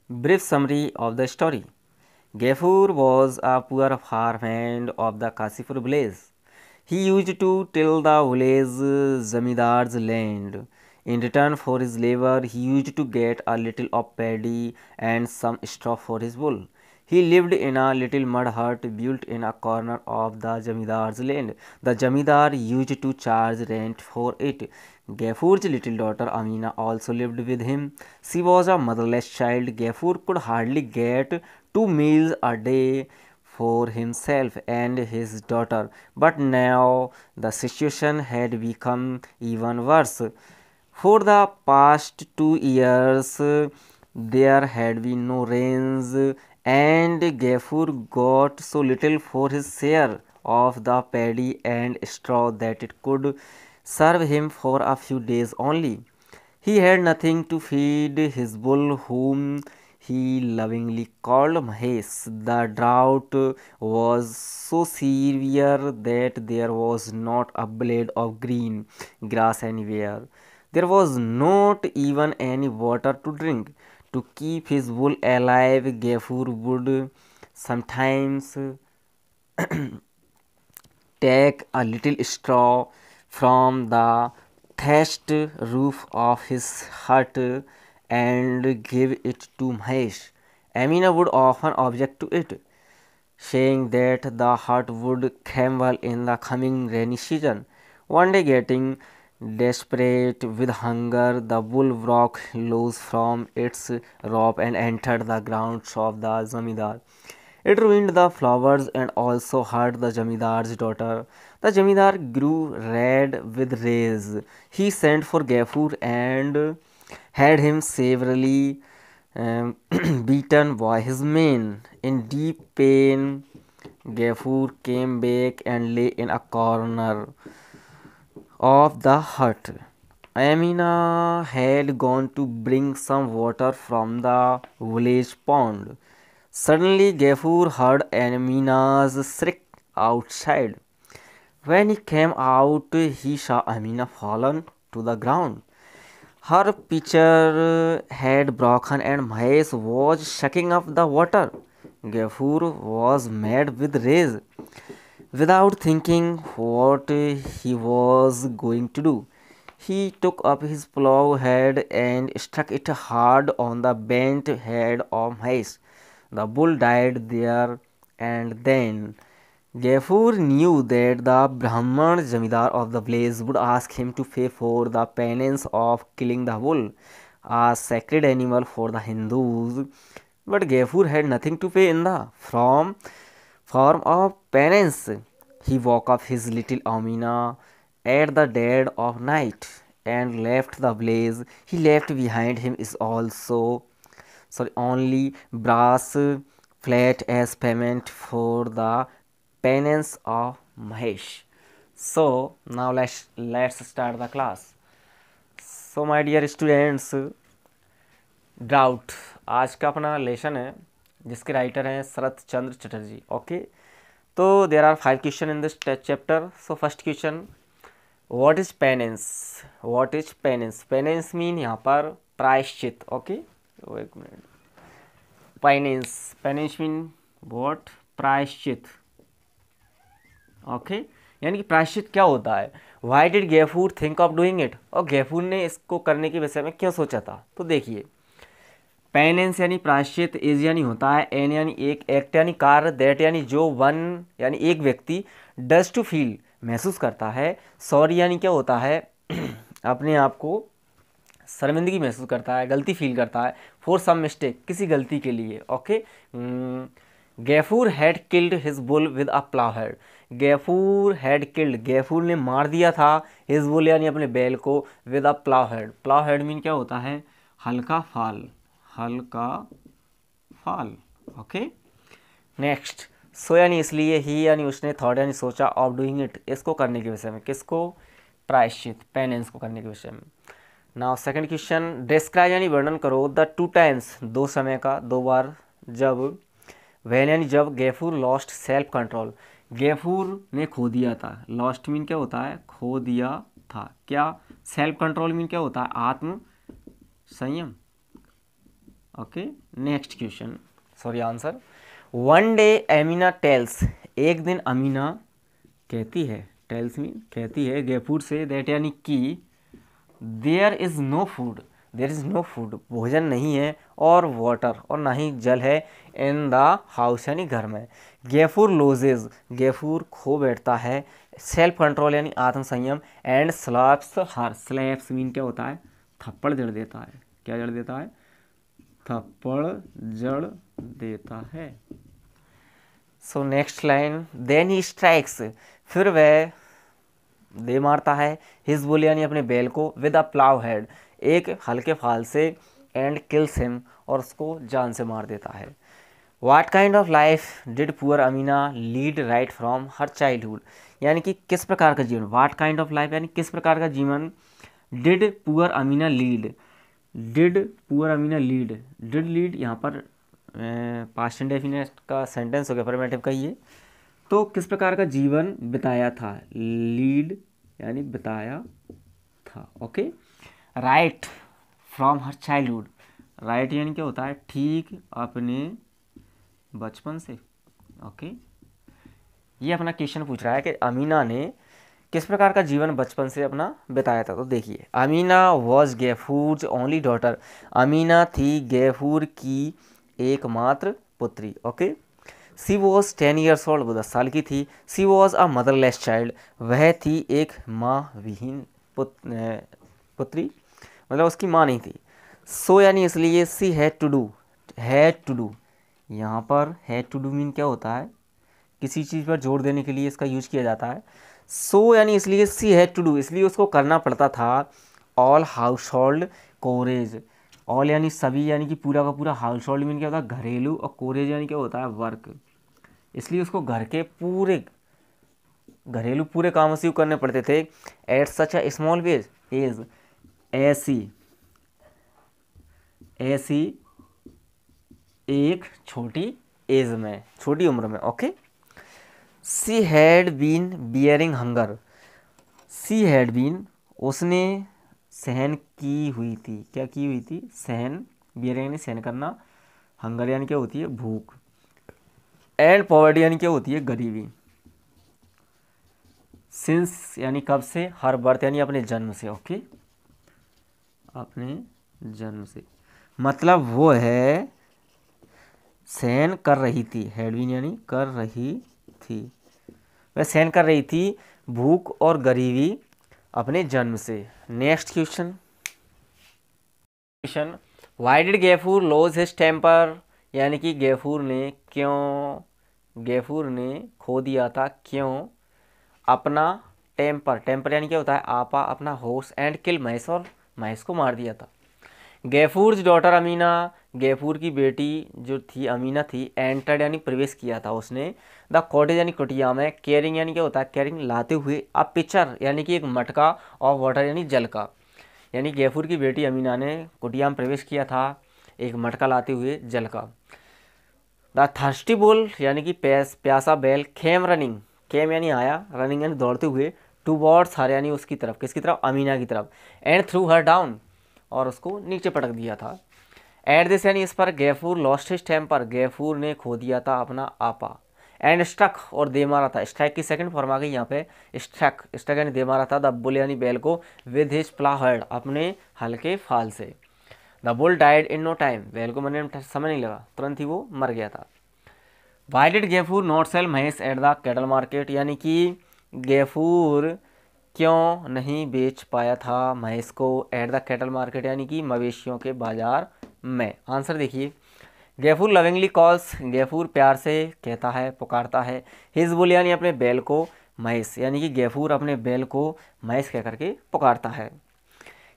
Brief summary of the story. Gafur was a poor farmhand of the Kasipur village. He used to till the village Zamidar's land. In return for his labor, he used to get a little of paddy and some straw for his wool. He lived in a little mud hut built in a corner of the Jamidar's land. The Jamidar used to charge rent for it. Gafur's little daughter Amina also lived with him. She was a motherless child. Gafur could hardly get 2 meals a day for himself and his daughter. But now the situation had become even worse. For the past 2 years, there had been no rains, and Gafur got so little for his share of the paddy and straw that it could serve him for a few days only. He had nothing to feed his bull, whom he lovingly called Mahesh. The drought was so severe that there was not a blade of green grass anywhere. There was not even any water to drink. To keep his bull alive, Gafur would sometimes take a little straw from the thatched roof of his hut and give it to Mahesh. Amina would often object to it, saying that the hut would crumble in the coming rainy season. One day, getting desperate with hunger, the bull broke loose from its rope and entered the grounds of the Zamindar. It ruined the flowers and also hurt the Jamidar's daughter. The Jamidar grew red with rage. He sent for Gafur and had him severely beaten by his men. In deep pain, Gafur came back and lay in a corner of the hut. Amina had gone to bring some water from the village pond. Suddenly, Gafur heard Amina's shriek outside. When he came out, he saw Amina fallen to the ground. Her pitcher had broken and Mahesh was sucking up the water. Gafur was mad with rage. Without thinking what he was going to do, he took up his plough head and struck it hard on the bent head of Mahesh. The bull died there and then. Gafur knew that the Brahman Jamidar of the village would ask him to pay for the penance of killing the bull, a sacred animal for the Hindus. But Gafur had nothing to pay in the form of penance. He woke up his little Amina at the dead of night and left the blaze. He left behind him is also only brass plate as payment for the penance of Mahesh. So now let's start the class. So my dear students, drought आज का अपना lesson है जिसके writer हैं शरत चंद्र Chatterjee. Okay, तो there are 5 question in this chapter. So first question, what is penance. What is penance. Penance mean यहाँ पर प्रायश्चित. ओके, तो एक minute. Penance, penance mean what, प्रायश्चित. ओके, यानी कि प्रायश्चित क्या होता है. Why did Gafur think of doing it. और गैफूर ने इसको करने के विषय में क्यों सोचा था. तो देखिए, पेनेंस यानी प्रायश्चित, इज यानी होता है, एन यानी एक, एक्ट यानी कार्य, दैट यानी जो, वन यानी एक व्यक्ति, डज टू फील महसूस करता है, सॉरी यानी क्या होता है अपने आप को शर्मिंदगी महसूस करता है, गलती फील करता है, फॉर सम मिस्टेक किसी गलती के लिए. Okay, Gafur had killed his bull with a plough head. Gafur had killed, Gafur ने मार दिया था, हिज बुल यानी अपने बैल को, with a plough head. Plough head mean क्या होता है, हल्का फाल, हल्का फाल. ओके, नेक्स्ट, सो यानी इसलिए, ही यानी उसने, थॉट यानी सोचा, ऑफ डूइंग इट इसको करने के विषय में, किसको, प्रायश्चित, पेनेंस को करने के विषय में. नाउ सेकंड क्वेश्चन, डिस्क्राइब यानी वर्णन करो द टू टाइम्स, दो समय का, दो बार, जब, वैन यानी जब, गैफूर लॉस्ट सेल्फ कंट्रोल, गैफूर ने खो दिया था. लॉस्ट मीन क्या होता है, खो दिया था. क्या, सेल्फ कंट्रोल मीन क्या होता है, आत्म संयम. Okay, next question, sorry answer. One day Amina tells, एक दिन अमीना कहती है, टेल्स मीन कहती है, गेफूर से, दैट यानी कि there is no food, there is no food भोजन नहीं है, और वाटर और ना ही जल है, इन द हाउस यानी घर में। गेफूर लूजेज, गेफूर खो बैठता है, सेल्फ कंट्रोल यानी आत्मसंयम, and slaps her, slaps mean क्या होता है, थप्पड़ जड़ देता है, क्या जड़ देता है, थप्पड़ जड़ देता है। So next line, then he strikes, फिर वह दे मारता है, हिज बुल यानी अपने बैल को, विद अ प्लाव हेड, एक हल्के फाल से, एंड किल्स हिम, और उसको जान से मार देता है। वाट kind of life did poor Amina lead right from her childhood, यानी कि किस प्रकार का जीवन, वाट काइंड ऑफ लाइफ यानी किस प्रकार का जीवन, did poor Amina lead, did poor Amina lead, did lead यहाँ पर पास्ट इंडेफिनिट का सेंटेंस हो गया, अफर्मेटिव का ये, तो किस प्रकार का जीवन बिताया था, लीड यानी बिताया था। Okay, right from her childhood, right यानी क्या होता है, ठीक अपने बचपन से। ओके, ये अपना क्वेश्चन पूछ रहा है कि अमीना ने किस प्रकार का जीवन बचपन से अपना बिताया था। तो देखिए, Amina was Gafur only daughter, Amina थी गैफूर की एकमात्र पुत्री। Okay, she was 10 years old, वो 10 साल की थी। सी वॉज अ मदरलेस चाइल्ड, वह थी एक माँ विहीन पुत्री, मतलब उसकी माँ नहीं थी। सो यानी इसलिए, she had to do, had to do, यहाँ पर हैड टू डू मीन क्या होता है, किसी चीज़ पर जोर देने के लिए इसका यूज किया जाता है। सो यानी इसलिए, सी हैड टू डू, इसलिए उसको करना पड़ता था, ऑल हाउस होल्ड कोरेज, ऑल यानी सभी, यानी कि पूरा का पूरा, हाउस होल्ड मीन क्या होता है, घरेलू, और कोरेज यानी क्या होता है, वर्क, इसलिए उसको घर के पूरे घरेलू पूरे काम से करने पड़ते थे। At such a small age, ऐसी ऐसी एक छोटी एज में, छोटी उम्र में। Okay, she had been bearing hunger, she had been उसने सहन की हुई थी, क्या की हुई थी, सहन, बियरिंग यानी सहन करना, हंगर यानी क्या होती है, भूख, एंड पॉवर्टी यानी क्या होती है, गरीबी। सिंस यानी कब से, हर बर्थ यानी अपने जन्म से। ओके, अपने जन्म से, मतलब वो है सहन कर रही थी, हैडविन यानी कर रही थी, वह सहन कर रही थी भूख और गरीबी अपने जन्म से। Next question, why did Gafur lose his temper, यानी कि गैफूर ने खो दिया था, क्यों अपना टेम्पर, टेम्पर यानी क्या होता है, आपा, अपना होश, एंड किल महेश, और महेश को मार दिया था। गैफूर्स डॉटर अमीना, गैफूर की बेटी जो थी अमीना थी, एंटर्ड यानी प्रवेश किया था उसने, द कॉटेज यानी कुटिया में, कैरिंग यानी क्या होता है, कैरिंग लाते हुए, अ पिक्चर यानी कि एक मटका, ऑफ वाटर यानी जल का, यानी गैफूर की बेटी अमीना ने कुटिया में प्रवेश किया था एक मटका लाते हुए जल का। द थर्स्टी बुल यानी कि प्यासा बैल, खेम रनिंग, खेम यानी आया, रनिंग यानी दौड़ते हुए, टू वर्ड्स हर यानी उसकी तरफ, किसकी तरफ, अमीना की तरफ, एंड थ्रू हर डाउन, और उसको नीचे पटक दिया था। एट दिस यानी इस पर, गैफूर लॉस्ट हिज टेम्पर, गैफूर ने खो दिया था अपना आपा, एंड स्ट्रक और दे मारा था, स्ट्राइक की सेकंड फॉर्म आ गई यहाँ पे, स्ट्रक, स्ट्रक यानी दे मारा था, द बुल यानी बैल को, विद हिज प्लाव हेड, अपने हल्के फाल से। The bull died in no time, बैल को मरने में समय नहीं लगा, तुरंत ही वो मर गया था। Why did Gafur not sell Mahesh at the cattle market, यानी कि गैफूर क्यों नहीं बेच पाया था महेश को एट द कैटल मार्केट, यानी कि मवेशियों के बाजार में। आंसर देखिए, गैफूर लविंगली कॉल्स, गैफूर प्यार से कहता है, पुकारता है, हिज बुल यानी अपने बैल को, महेश यानी कि गैफूर अपने बैल को महेश कह करके पुकारता है।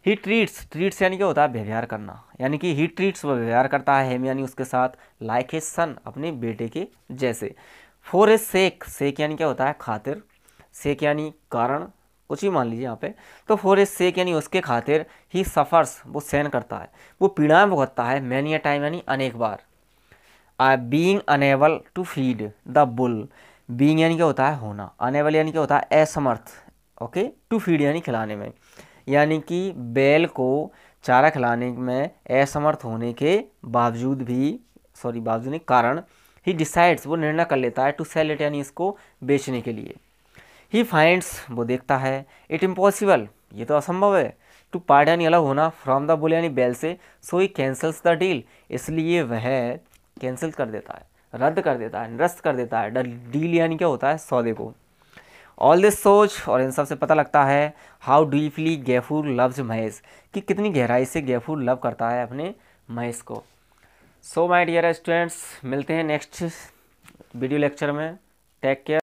ही ट्रीट्स, ट्रीट्स यानी क्या होता है, व्यवहार करना, यानी कि ही ट्रीट्स, वह व्यवहार करता है, हेम यानी उसके साथ, लाइक हिज सन, अपने बेटे के जैसे। फॉर हिज सेक, सेक यानी क्या होता है, खातिर, सेक यानी कारण, कुछ भी मान लीजिए यहाँ पे, तो फॉर हिज सेक यानी उसके खातिर, ही सफ़र्स, वो सहन करता है, वो पीड़ाएं भुगतता है, मैनी अ टाइम यानी अनेक बार। Being unable to feed the bull, being यानी क्या होता है, होना, अनेबल यानी क्या होता है, असमर्थ, ओके, टू फीड यानी खिलाने में, यानी कि बैल को चारा खिलाने में असमर्थ होने के बावजूद नहीं कारण ही डिसाइड्स वो निर्णय कर लेता है टू सेल इट यानी इसको बेचने के लिए। ही फाइंड्स वो देखता है इट इम्पॉसिबल ये तो असंभव है टू पार्ट यानी अलग होना फ्रॉम द बुल यानी बैल से, सो ही कैंसल्स द डील इसलिए वह कैंसिल कर देता है, रद्द कर देता है, निरस्त कर देता है। डील यानी क्या होता है, सौदे को। ऑल दिस सोच और इन सब से पता लगता है हाउ डीपली गैफूर लव्स महेश कि कितनी गहराई से गैफूर लव करता है अपने महेश को। सो माय डियर स्टूडेंट्स मिलते हैं नेक्स्ट वीडियो लेक्चर में। Take care.